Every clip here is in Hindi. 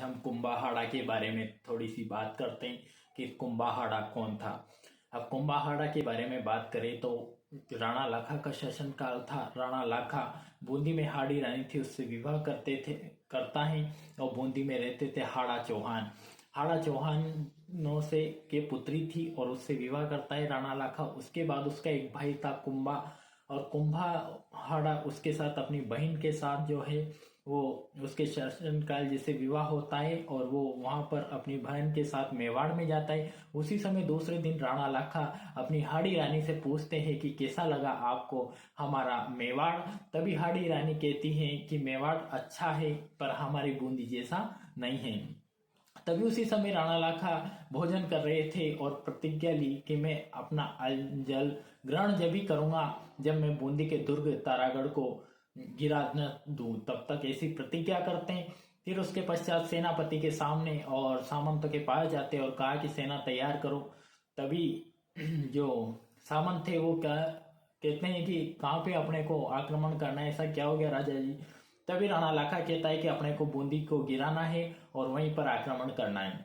हम कुंभाहाड़ा के बारे में थोड़ी सी बात करते हैं कि कुंभाहाड़ा कौन था। अब कुंभाहाड़ा के बारे में बात करें तो राणा लाखा का शासनकाल था। राणा लाखा बूंदी में हाड़ी रानी थी, उससे विवाह करता है और बूंदी में रहते थे हाड़ा चौहान। हाड़ा चौहानों से के पुत्री थी और उससे विवाह करता है राणा लाखा। उसके बाद उसका एक भाई था कुंभा, और कुंभाहाड़ा उसके साथ अपनी बहन के साथ जो है वो उसके शासनकाल जैसे विवाह होता है और वो वहां पर अपनी बहन के साथ मेवाड़ में जाता है। उसी समय दूसरे दिन राणा लाखा अपनी हाड़ी रानी से पूछते हैं कि कैसा लगा आपको हमारा मेवाड़। तभी हाड़ी रानी कहती है कि मेवाड़ अच्छा है पर हमारी बूंदी जैसा नहीं है। तभी उसी समय राणा लाखा भोजन कर रहे थे और प्रतिज्ञा ली कि मैं अपना जल ग्रहण जब भी करूंगा जब मैं बूंदी के दुर्ग तारागढ़ को गिरा न दूं। तब तक ऐसी प्रतिज्ञा करते हैं। फिर उसके पश्चात सेनापति के सामने और सामंतों के पास जाते और कहा कि सेना तैयार करो। तभी जो सामंत थे वो क्या कहते हैं कि कहाँ पे अपने को आक्रमण करना है, ऐसा क्या हो गया राजा जी। तभी राणा लाखा कहता है कि अपने को बूंदी को गिराना है और वहीं पर आक्रमण करना है।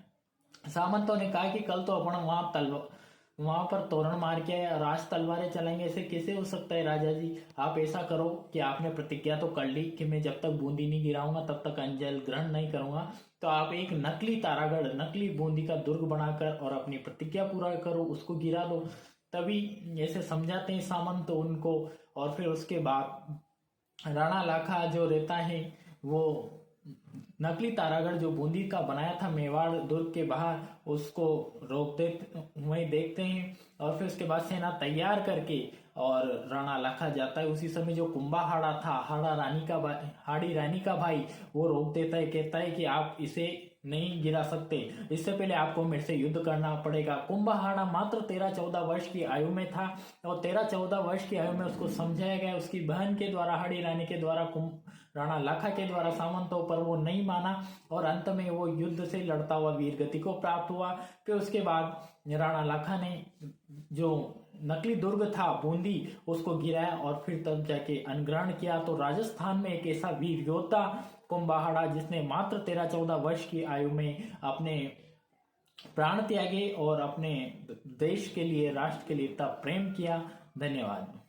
सामंतों ने कहा कि कल तो अपन वहां पर तोरण मार के और आज तलवारें चलाएंगे, ऐसे कैसे हो सकता है राजा जी। आप ऐसा करो कि आपने प्रतिज्ञा तो कर ली कि मैं जब तक बूंदी नहीं गिराऊंगा तब तक अंजल ग्रहण नहीं करूंगा, तो आप एक नकली तारागढ़ नकली बूंदी का दुर्ग बनाकर और अपनी प्रतिज्ञा पूरा करो, उसको गिरा दो। तभी ऐसे समझाते हैं सामंत उनको। और फिर उसके बाद राणा लाखा जो रहता है वो नकली तारागढ़ जो बूंदी का बनाया था मेवाड़ दुर्ग के बाहर, उसको रोक देते वहीं देखते हैं। और फिर उसके बाद सेना तैयार करके और राणा लाखा जाता है। उसी समय जो कुंभाहाड़ा था, हाड़ी रानी का भाई, वो रोक देता है, कहता है कि आप इसे नहीं गिरा सकते, इससे पहले आपको मेरे से युद्ध करना पड़ेगा। कुंभाहाड़ा मात्र 13-14 वर्ष की आयु में था और 13-14 वर्ष की आयु में उसको समझाया गया उसकी बहन के द्वारा, हाड़ी रानी के द्वारा, राणा लाखा के द्वारा सामंतों पर, वो नहीं माना और अंत में वो युद्ध से लड़ता हुआ वीर गति को प्राप्त हुआ। फिर उसके बाद राणा लाखा ने जो नकली दुर्ग था बूंदी उसको गिराया और फिर तब जाके अनग्रहण किया। तो राजस्थान में एक ऐसा वीर योद्धा कुंभाहाड़ा जिसने मात्र 13-14 वर्ष की आयु में अपने प्राण त्यागे और अपने देश के लिए, राष्ट्र के लिए इतना प्रेम किया। धन्यवाद।